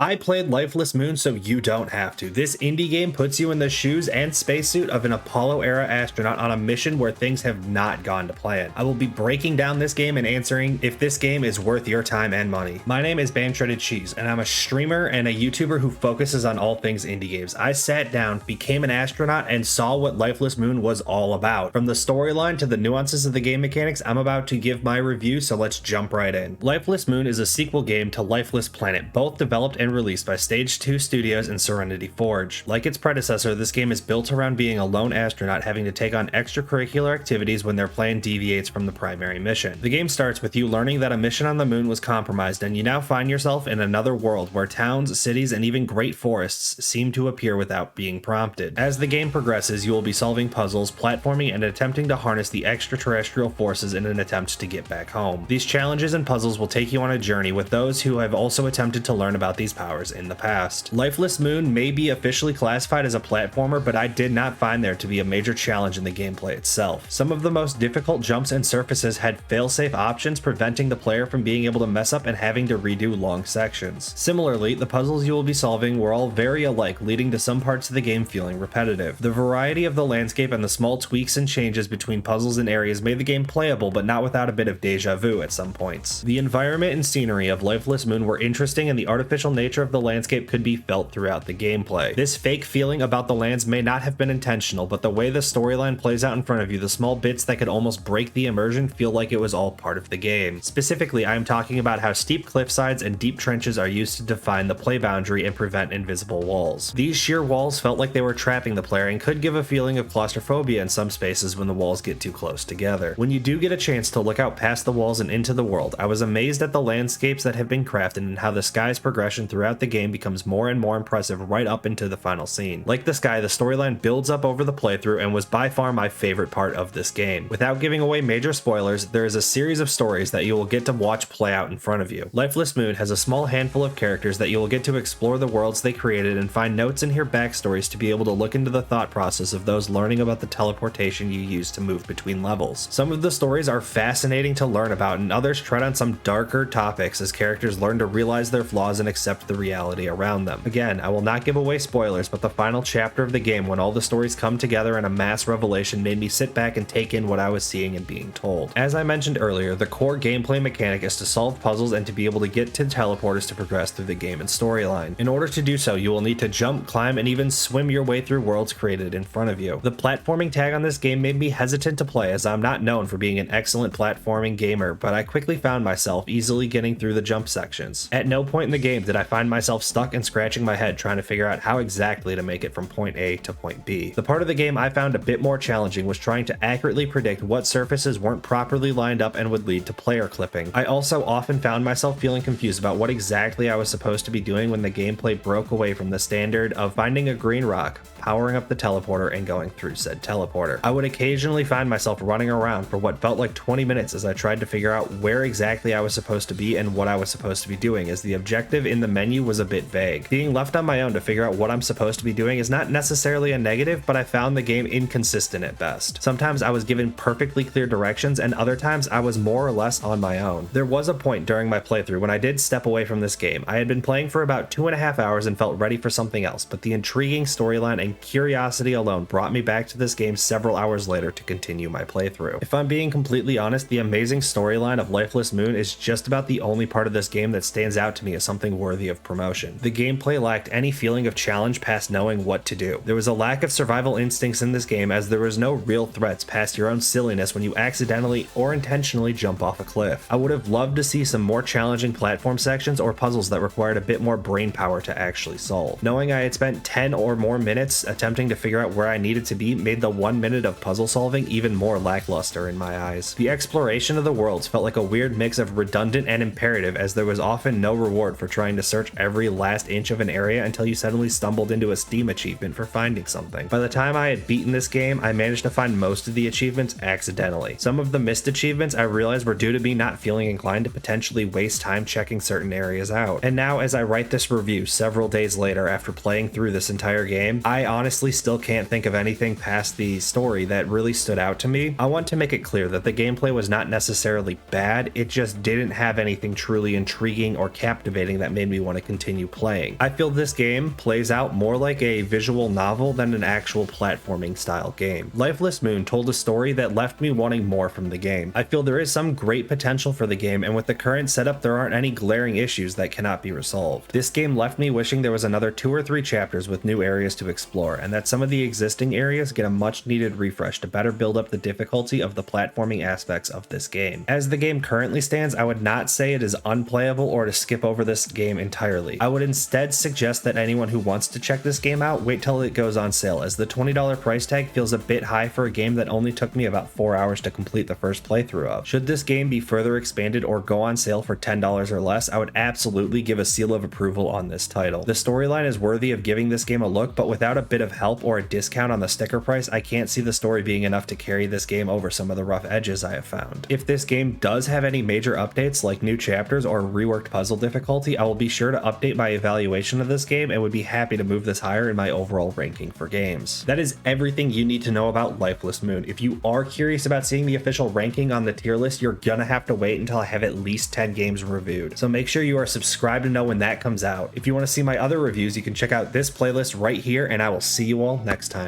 I played Lifeless Moon so you don't have to. This indie game puts you in the shoes and spacesuit of an Apollo-era astronaut on a mission where things have not gone to plan. I will be breaking down this game and answering if this game is worth your time and money. My name is Bam Shredded Cheese, and I'm a streamer and a YouTuber who focuses on all things indie games. I sat down, became an astronaut, and saw what Lifeless Moon was all about. From the storyline to the nuances of the game mechanics, I'm about to give my review, so let's jump right in. Lifeless Moon is a sequel game to Lifeless Planet, both developed and released by Stage 2 Studios and Serenity Forge. Like its predecessor, this game is built around being a lone astronaut having to take on extracurricular activities when their plan deviates from the primary mission. The game starts with you learning that a mission on the moon was compromised, and you now find yourself in another world where towns, cities, and even great forests seem to appear without being prompted. As the game progresses, you will be solving puzzles, platforming, and attempting to harness the extraterrestrial forces in an attempt to get back home. These challenges and puzzles will take you on a journey with those who have also attempted to learn about these powers in the past. Lifeless Moon may be officially classified as a platformer, but I did not find there to be a major challenge in the gameplay itself. Some of the most difficult jumps and surfaces had fail-safe options, preventing the player from being able to mess up and having to redo long sections. Similarly, the puzzles you will be solving were all very alike, leading to some parts of the game feeling repetitive. The variety of the landscape and the small tweaks and changes between puzzles and areas made the game playable, but not without a bit of deja vu at some points. The environment and scenery of Lifeless Moon were interesting, and the artificial nature of the landscape could be felt throughout the gameplay. This fake feeling about the lands may not have been intentional, but the way the storyline plays out in front of you, the small bits that could almost break the immersion feel like it was all part of the game. Specifically, I am talking about how steep cliffsides and deep trenches are used to define the play boundary and prevent invisible walls. These sheer walls felt like they were trapping the player and could give a feeling of claustrophobia in some spaces when the walls get too close together. When you do get a chance to look out past the walls and into the world, I was amazed at the landscapes that have been crafted and how the sky's progression throughout the game becomes more and more impressive right up into the final scene. Like the sky, the storyline builds up over the playthrough and was by far my favorite part of this game. Without giving away major spoilers, there is a series of stories that you will get to watch play out in front of you. Lifeless Moon has a small handful of characters that you will get to explore the worlds they created and find notes and hear backstories to be able to look into the thought process of those learning about the teleportation you use to move between levels. Some of the stories are fascinating to learn about, and others tread on some darker topics as characters learn to realize their flaws and accept the reality around them. Again, I will not give away spoilers, but the final chapter of the game, when all the stories come together in a mass revelation, made me sit back and take in what I was seeing and being told. As I mentioned earlier, the core gameplay mechanic is to solve puzzles and to be able to get to teleporters to progress through the game and storyline. In order to do so, you will need to jump, climb, and even swim your way through worlds created in front of you. The platforming tag on this game made me hesitant to play, as I'm not known for being an excellent platforming gamer, but I quickly found myself easily getting through the jump sections. At no point in the game did I find myself stuck and scratching my head trying to figure out how exactly to make it from point A to point B. The part of the game I found a bit more challenging was trying to accurately predict what surfaces weren't properly lined up and would lead to player clipping. I also often found myself feeling confused about what exactly I was supposed to be doing when the gameplay broke away from the standard of finding a green rock, powering up the teleporter, and going through said teleporter. I would occasionally find myself running around for what felt like 20 minutes as I tried to figure out where exactly I was supposed to be and what I was supposed to be doing, as the objective in the menu was a bit vague. Being left on my own to figure out what I'm supposed to be doing is not necessarily a negative, but I found the game inconsistent at best. Sometimes I was given perfectly clear directions, and other times I was more or less on my own. There was a point during my playthrough when I did step away from this game. I had been playing for about 2.5 hours and felt ready for something else, but the intriguing storyline and curiosity alone brought me back to this game several hours later to continue my playthrough. If I'm being completely honest, the amazing storyline of Lifeless Moon is just about the only part of this game that stands out to me as something worthy of promotion. The gameplay lacked any feeling of challenge past knowing what to do. There was a lack of survival instincts in this game, as there was no real threats past your own silliness when you accidentally or intentionally jump off a cliff. I would have loved to see some more challenging platform sections or puzzles that required a bit more brain power to actually solve. Knowing I had spent 10 or more minutes attempting to figure out where I needed to be made the 1 minute of puzzle solving even more lackluster in my eyes. The exploration of the worlds felt like a weird mix of redundant and imperative, as there was often no reward for trying to search every last inch of an area until you suddenly stumbled into a Steam achievement for finding something. By the time I had beaten this game, I managed to find most of the achievements accidentally. Some of the missed achievements I realized were due to me not feeling inclined to potentially waste time checking certain areas out. And now, as I write this review several days later after playing through this entire game, I honestly still can't think of anything past the story that really stood out to me. I want to make it clear that the gameplay was not necessarily bad, it just didn't have anything truly intriguing or captivating that made me want to continue playing. I feel this game plays out more like a visual novel than an actual platforming style game. Lifeless Moon told a story that left me wanting more from the game. I feel there is some great potential for the game, and with the current setup there aren't any glaring issues that cannot be resolved. This game left me wishing there was another 2 or 3 chapters with new areas to explore, and that some of the existing areas get a much needed refresh to better build up the difficulty of the platforming aspects of this game. As the game currently stands, I would not say it is unplayable or to skip over this game entirely. I would instead suggest that anyone who wants to check this game out wait till it goes on sale, as the $20 price tag feels a bit high for a game that only took me about 4 hours to complete the first playthrough of. Should this game be further expanded or go on sale for $10 or less, I would absolutely give a seal of approval on this title. The storyline is worthy of giving this game a look, but without a bit of help or a discount on the sticker price, I can't see the story being enough to carry this game over some of the rough edges I have found. If this game does have any major updates like new chapters or reworked puzzle difficulty, I will be sure to update my evaluation of this game and would be happy to move this higher in my overall ranking for games. That is everything you need to know about Lifeless Moon. If you are curious about seeing the official ranking on the tier list, you're gonna have to wait until I have at least 10 games reviewed. So make sure you are subscribed to know when that comes out. If you want to see my other reviews, you can check out this playlist right here, and I will see you all next time.